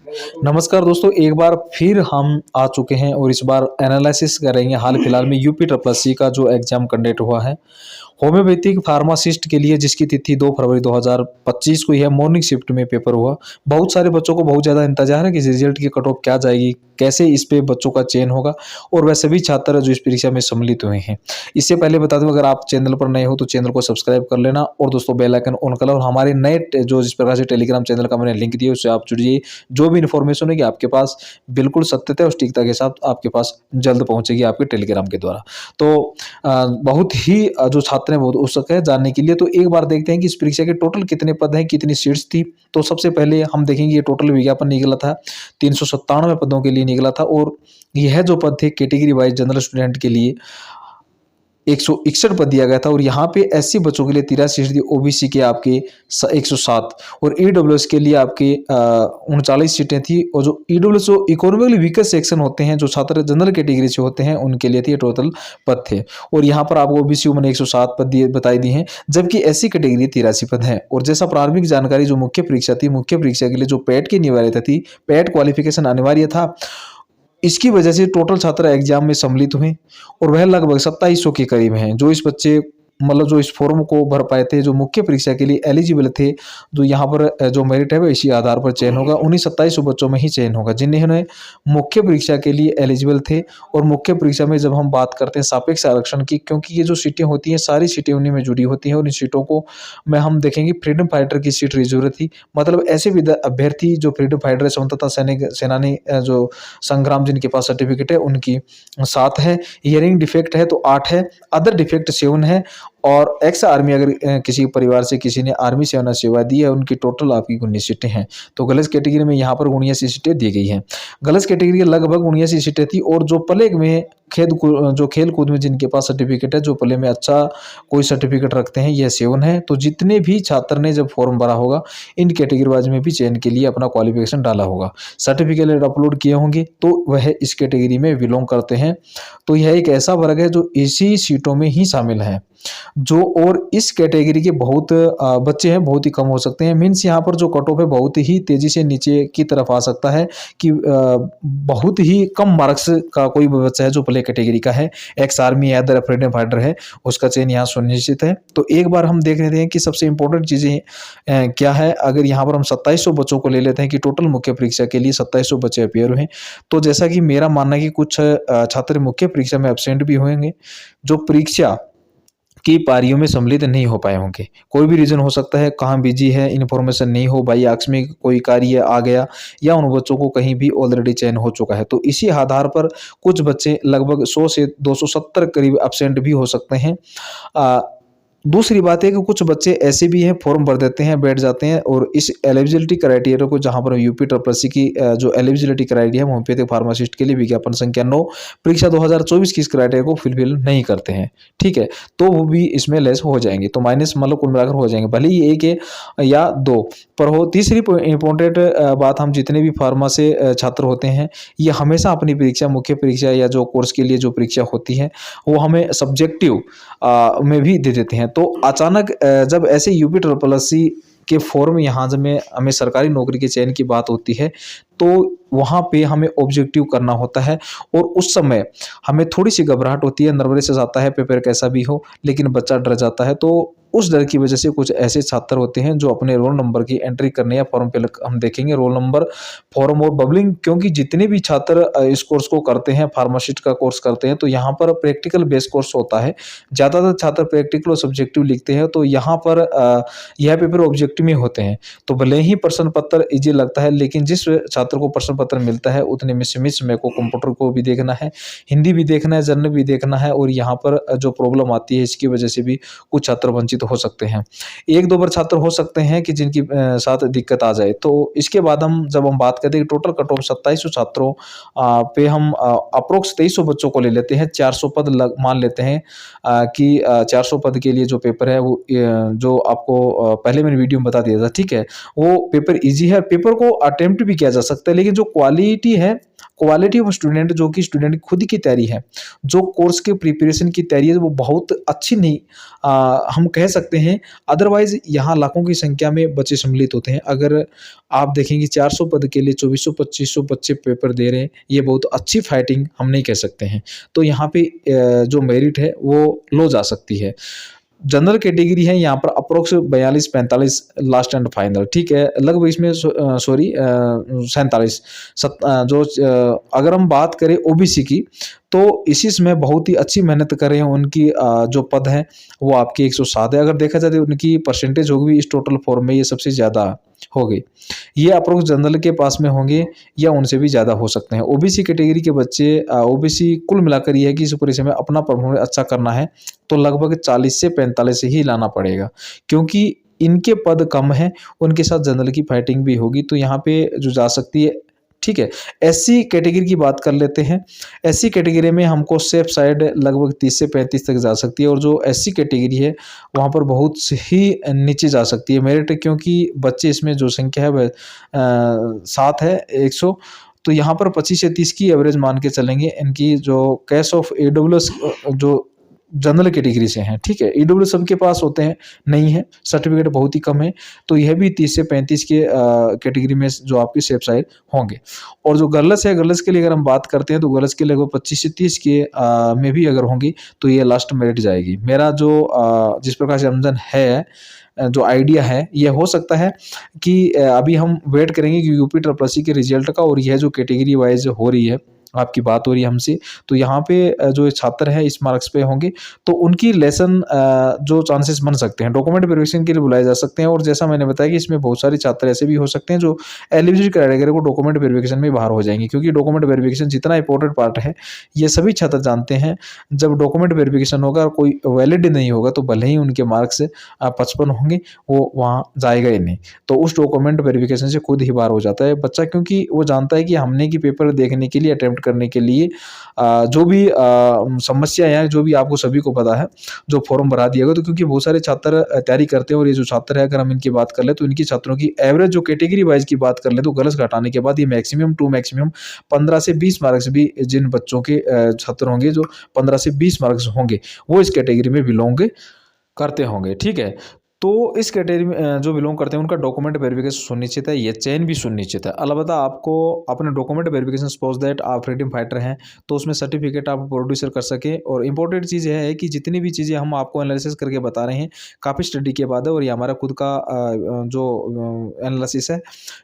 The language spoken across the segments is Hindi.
नमस्कार दोस्तों, एक बार फिर हम आ चुके हैं और इस बार एनालिसिस करेंगे हाल फिलहाल में यूपी ट्रिपल एस सी का जो एग्जाम कंडक्ट हुआ है। होम्योपैथिक फार्मासिस्ट के लिए जिसकी तिथि 2 फरवरी 2025 को ही है, मॉर्निंग शिफ्ट में पेपर हुआ। बहुत सारे बच्चों को बहुत ज़्यादा इंतजार है कि इस रिजल्ट की कट ऑफ क्या जाएगी, कैसे इस पे बच्चों का चयन होगा और वह सभी छात्र जो इस परीक्षा में सम्मिलित हुए हैं। इससे पहले बता दूँ, अगर आप चैनल पर नए हो तो चैनल को सब्सक्राइब कर लेना और दोस्तों बेल आइकन ऑन कर लो और हमारे नए जो जिस प्रकार से टेलीग्राम चैनल का मैंने लिंक दिया उससे आप जुड़िए। जो भी इन्फॉर्मेशन होगी आपके पास बिल्कुल सत्यता और सटीकता के साथ आपके पास जल्द पहुँचेगी आपके टेलीग्राम के द्वारा। तो बहुत ही जो छात्र हैं बहुत उत्सुक है जानने के लिए। तो एक बार देखते हैं कि इस परीक्षा के टोटल कितने पद हैं, कितनी सीट्स थी। तो सबसे पहले हम देखेंगे ये टोटल विज्ञापन निकला था 397 पदों के लिए निकला था और यह जो पद थे कैटेगरी वाइज जनरल स्टूडेंट के लिए 161 पद दिया गया था और यहाँ पे एससी बच्चों के लिए 83 सीट थी, ओबीसी के आपके 107 और ईडब्ल्यूएस के लिए आपके 39 सीटें थी। और जो ईडब्ल्यूएस जो इकोनॉमिकली वीकर सेक्शन होते हैं, जो छात्र जनरल कैटेगरी से होते हैं, उनके लिए थे टोटल पद थे। और यहाँ पर आपको ओबीसी मैंने 107 पद दिए बताई दी हैं, जबकि एससी कैटेगरी 83 पद हैं। और जैसा प्रारंभिक जानकारी जो मुख्य परीक्षा थी, मुख्य परीक्षा के लिए जो पैट की अनिवार्यता थी, पैट क्वालिफिकेशन अनिवार्य था, इसकी वजह से टोटल छात्र एग्जाम में सम्मिलित हुए और वह लगभग 2700 के करीब हैं। जो इस बच्चे मतलब जो इस फॉर्म को भर पाए थे, जो मुख्य परीक्षा के लिए एलिजिबल थे, जो यहाँ पर जो मेरिट है वो इसी आधार पर चयन होगा। उन्हीं 2700 बच्चों में ही चयन होगा जिन्हें मुख्य परीक्षा के लिए एलिजिबल थे। और मुख्य परीक्षा में जब हम बात करते हैं सापेक्ष आरक्षण की, क्योंकि ये जो सीटें होती हैं सारी सीटें उन्हीं में जुड़ी होती हैं और इन सीटों को में हम देखेंगे फ्रीडम फाइटर की सीट रिजर्व थी। मतलब ऐसे अभ्यर्थी जो फ्रीडम फाइटर है, स्वतंत्रता सैनिक सेनानी जो संग्राम जिनके पास सर्टिफिकेट है उनकी 7 है, हियरिंग डिफेक्ट है तो 8 है, अदर डिफेक्ट 7 है और एक्स आर्मी अगर किसी परिवार से किसी ने आर्मी सेवा दी है उनकी टोटल आपकी 19 सीटें हैं। तो गर्ल्स कैटेगरी में यहाँ पर 79 सीटें दी गई हैं। गर्ल्स कैटेगरी की लगभग 79 सीटें थी और जो प्ले में जो खेल कूद में जिनके पास सर्टिफिकेट है, जो प्ले में अच्छा कोई सर्टिफिकेट रखते हैं, यह 7 है। तो जितने भी छात्र ने जब फॉर्म भरा होगा इन कैटेगरी वाइज में भी चयन के लिए अपना क्वालिफिकेशन डाला होगा, सर्टिफिकेट अपलोड किए होंगे, तो वह इस कैटेगरी में बिलोंग करते हैं। तो यह एक ऐसा वर्ग है जो इसी सीटों में ही शामिल है। जो और इस कैटेगरी के बहुत बच्चे हैं, बहुत ही कम हो सकते हैं। मीन्स यहाँ पर जो कट ऑफ है बहुत ही तेजी से नीचे की तरफ आ सकता है कि बहुत ही कम मार्क्स का कोई भी बच्चा है जो प्ले कैटेगरी का है, एक्स आर्मी है, अदर फ्रीडम फाइटर है, उसका चयन यहाँ सुनिश्चित है। तो एक बार हम देख लेते हैं कि सबसे इंपॉर्टेंट चीज़ें क्या है। अगर यहाँ पर हम 2700 बच्चों को ले लेते हैं कि टोटल मुख्य परीक्षा के लिए 2700 बच्चे अपियर हुए, तो जैसा कि मेरा मानना है कि कुछ छात्र मुख्य परीक्षा में एब्सेंट भी होंगे, जो परीक्षा की पारियों में सम्मिलित नहीं हो पाए होंगे। कोई भी रीज़न हो सकता है, कहाँ बिजी है, इन्फॉर्मेशन नहीं हो, बाई आकस्मिक कोई कार्य आ गया या उन बच्चों को कहीं भी ऑलरेडी चयन हो चुका है। तो इसी आधार पर कुछ बच्चे लगभग 100 से 270 करीब एब्सेंट भी हो सकते हैं। दूसरी बात है कि कुछ बच्चे ऐसे भी हैं फॉर्म भर देते हैं, बैठ जाते हैं और इस एलिजिबिलिटी क्राइटेरिया को, जहां पर यूपी ट्रिपल एस सी की जो एलिजिबिलिटी क्राइटेरिया है होम्योपैथिक फार्मासिस्ट के लिए विज्ञापन संख्या 9 परीक्षा 2024 की इस क्राइटेरिया को फुलफिल नहीं करते हैं, ठीक है, तो वो भी इसमें लेस हो जाएंगे। तो माइनस मतलब कुल मिलाकर हो जाएंगे, भले ही 1 है या 2 पर हो। तीसरी इंपॉर्टेंट बात, हम जितने भी फार्मा से छात्र होते हैं ये हमेशा अपनी परीक्षा, मुख्य परीक्षा या जो कोर्स के लिए जो परीक्षा होती है वो हमें सब्जेक्टिव में भी दे देते हैं। तो अचानक जब ऐसे यूपी ट्रिपल एस सी के फॉर्म यहाँ जब में हमें सरकारी नौकरी के चयन की बात होती है तो वहाँ पे हमें ऑब्जेक्टिव करना होता है और उस समय हमें थोड़ी सी घबराहट होती है, नर्वसनेस आता है, पेपर कैसा भी हो, लेकिन बच्चा डर जाता है। तो उस डर की वजह से कुछ ऐसे छात्र होते हैं जो अपने रोल नंबर की एंट्री करने या फॉर्म पे हम देखेंगे रोल नंबर, फॉर्म और बबलिंग, क्योंकि जितने भी छात्र इस कोर्स को करते हैं, फार्मासिस्ट का कोर्स करते हैं, तो यहाँ पर प्रैक्टिकल बेस्ड कोर्स होता है। ज़्यादातर छात्र प्रैक्टिकल और सब्जेक्टिव लिखते हैं, तो यहाँ पर यह पेपर ऑब्जेक्टिव में होते हैं। तो भले ही प्रश्न पत्र ईजी लगता है, लेकिन जिस छात्र को प्रश्न पत्र मिलता है उतने में सीमित समय को कंप्यूटर को भी देखना है, हिंदी भी देखना है, जर्नल भी देखना है, और यहाँ पर जो प्रॉब्लम आती है इसकी वजह से भी कुछ छात्र वंचित हो सकते हैं। 1-2 बार छात्र हो सकते हैं कि जिनकी साथ दिक्कत आ जाए। तो इसके बाद जब हम बात करते हैं टोटल कट ऑफ 2700 छात्रों पे हम अप्रोक्स 2300 बच्चों को ले लेते हैं, 400 पद मान लेते हैं कि 400 पद के लिए जो पेपर है वो जो आपको पहले मैंने वीडियो में बता दिया था, ठीक है, वो पेपर ईजी है। पेपर को अटेम्प्ट भी किया जा सकता है, लेकिन जो क्वालिटी ऑफ स्टूडेंट, जो कि स्टूडेंट की खुद की तैयारी है, जो कोर्स के प्रिपरेशन की तैयारी है, वो बहुत अच्छी नहीं हम कह सकते हैं। अदरवाइज़ यहाँ लाखों की संख्या में बच्चे सम्मिलित होते हैं। अगर आप देखेंगे 400 पद के लिए 2400-2500 बच्चे पेपर दे रहे हैं, ये बहुत अच्छी फाइटिंग हम नहीं कह सकते हैं। तो यहाँ पे जो मेरिट है वो लो जा सकती है। जनरल कैटेगरी है, यहाँ पर अप्रोक्स 42-45 लास्ट एंड फाइनल, ठीक है। लगभग इसमें सॉरी 47 अगर हम बात करें ओबीसी की, तो इसमें बहुत ही अच्छी मेहनत कर रहे हैं। उनकी जो पद है वो आपकी 107 है। अगर देखा जाए तो उनकी परसेंटेज होगी इस टोटल फॉर्म में, ये सबसे ज़्यादा हो गई। ये अप्रोक्स जनरल के पास में होंगे या उनसे भी ज़्यादा हो सकते हैं। ओबीसी कैटेगरी के बच्चे ओबीसी कुल मिलाकर ये है कि इस परीक्षा में अपना परफॉर्मेंस अच्छा करना है तो लगभग 40 से 45 ही लाना पड़ेगा, क्योंकि इनके पद कम हैं, उनके साथ जनरल की फाइटिंग भी होगी, तो यहाँ पे जो जा सकती है, ठीक है। एससी कैटेगरी की बात कर लेते हैं। एससी कैटेगरी में हमको सेफ साइड लगभग 30 से 35 तक जा सकती है, और जो एससी कैटेगरी है वहाँ पर बहुत ही नीचे जा सकती है मेरिट, क्योंकि बच्चे इसमें जो संख्या है वह 7 है 100, तो यहाँ पर 25 से 30 की एवरेज मान के चलेंगे। इनकी जो कैश ऑफ ईडब्ल्यूएस जो जनरल कैटेगरी से हैं, ठीक है। ईडब्ल्यूएस सबके पास होते हैं, नहीं है, सर्टिफिकेट बहुत ही कम है, तो यह भी 30 से 35 के कैटेगरी में जो आपकी सेफ साइड होंगे। और जो गर्ल्स है, गर्ल्स के लिए अगर हम बात करते हैं तो गर्ल्स के लिए लगभग 25 से 30 के में भी अगर होंगी तो ये लास्ट मेरिट जाएगी। मेरा जो जिस प्रकार से समझन है, जो आइडिया है, ये हो सकता है कि अभी हम वेट करेंगे कि यूपी ट्रिपल एससी के रिजल्ट का, और यह जो कैटेगरी वाइज हो रही है, आपकी बात हो रही है हमसे, तो यहाँ पे जो छात्र हैं इस मार्क्स पे होंगे, तो उनकी लेसन जो चांसेस बन सकते हैं, डॉक्यूमेंट वेरिफिकेशन के लिए बुलाए जा सकते हैं। और जैसा मैंने बताया कि इसमें बहुत सारे छात्र ऐसे भी हो सकते हैं जो एलिजिबिलिटी क्राइटेरिया को डॉक्यूमेंट वेरिफिकेशन में बाहर हो जाएंगे, क्योंकि डॉक्यूमेंट वेरिफिकेशन जितना इंपॉर्टेंट पार्ट है, ये सभी छात्र जानते हैं। जब डॉक्यूमेंट वेरिफिकेशन होगा और कोई वैलिड नहीं होगा, तो भले ही उनके मार्क्स 55 होंगे, वो वहाँ जाएगा ही नहीं। तो उस डॉक्यूमेंट वेरिफिकेशन से खुद ही बाहर हो जाता है बच्चा, क्योंकि वो जानता है कि हमने की पेपर देखने के लिए, अटेम्प्ट करने के लिए जो भी समस्या है, जो भी आपको सभी को पता है, जो फॉर्म भरा दिया गया, तो क्योंकि बहुत सारे छात्र तैयारी करते हैं, और ये जो छात्र है, अगर हम इनकी बात कर ले तो इनकी छात्रों की एवरेज जो कैटेगरी वाइज की बात कर ले तो गर्ल्स का हटाने के बाद ये मैक्सिमम 15 से 20 मार्क्स भी जिन बच्चों के छात्र होंगे जो 15 से 20 मार्क्स होंगे, वो इस कैटेगरी में बिलोंग करते होंगे, ठीक है। तो इस कैटेगरी में जो बिलोंग करते हैं उनका डॉक्यूमेंट वेरिफिकेशन सुनिश्चित है, ये चयन भी सुनिश्चित है। अलबत्ता आपको अपने डॉक्यूमेंट वेरिफिकेशन, सपोज दैट आप फ्रीडम फाइटर हैं, तो उसमें सर्टिफिकेट आप प्रोड्यूसर कर सके। और इंपॉर्टेंट चीज़ यह है कि जितनी भी चीज़ें हम आपको एनालिसिस करके बता रहे हैं, काफ़ी स्टडी के बाद है, और ये हमारा खुद का जो एनालिसिस है।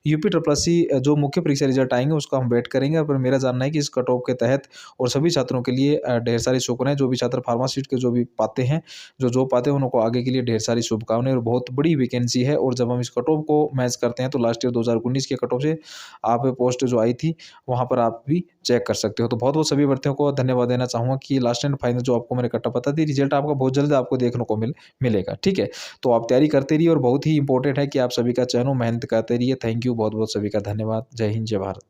यूपी ट्रिपल एससी जो मुख्य परीक्षा रिजल्ट आएंगे उसका हम वेट करेंगे, पर मेरा जानना है कि इस कट ऑफ के तहत और सभी छात्रों के लिए ढेर सारी शुभकामनाएं। जो भी छात्र फार्मासिस्ट के जो भी पाते हैं, जो जॉब पाते हैं, उनको आगे के लिए ढेर सारी शुभकामनाएं, और बहुत बड़ी वैकेंसी है। और जब हम इस कट ऑफ को मैच करते हैं तो लास्ट ईयर 2019 के कट ऑफ से आप पोस्ट जो आई थी वहाँ पर आप भी चेक कर सकते हो। तो बहुत बहुत सभी भर्तियों को धन्यवाद देना चाहूँगा कि लास्ट एंड फाइनल जो आपको मैंने कट्टा पता थी, रिजल्ट आपका बहुत जल्द आपको देखने को मिलेगा, ठीक है। तो आप तैयारी करते रहिए, और बहुत ही इंपॉर्टेंट है कि आप सभी का चयन हो, मेहनत करते रहिए। थैंक यू, बहुत बहुत सभी का धन्यवाद। जय हिंद, जय भारत।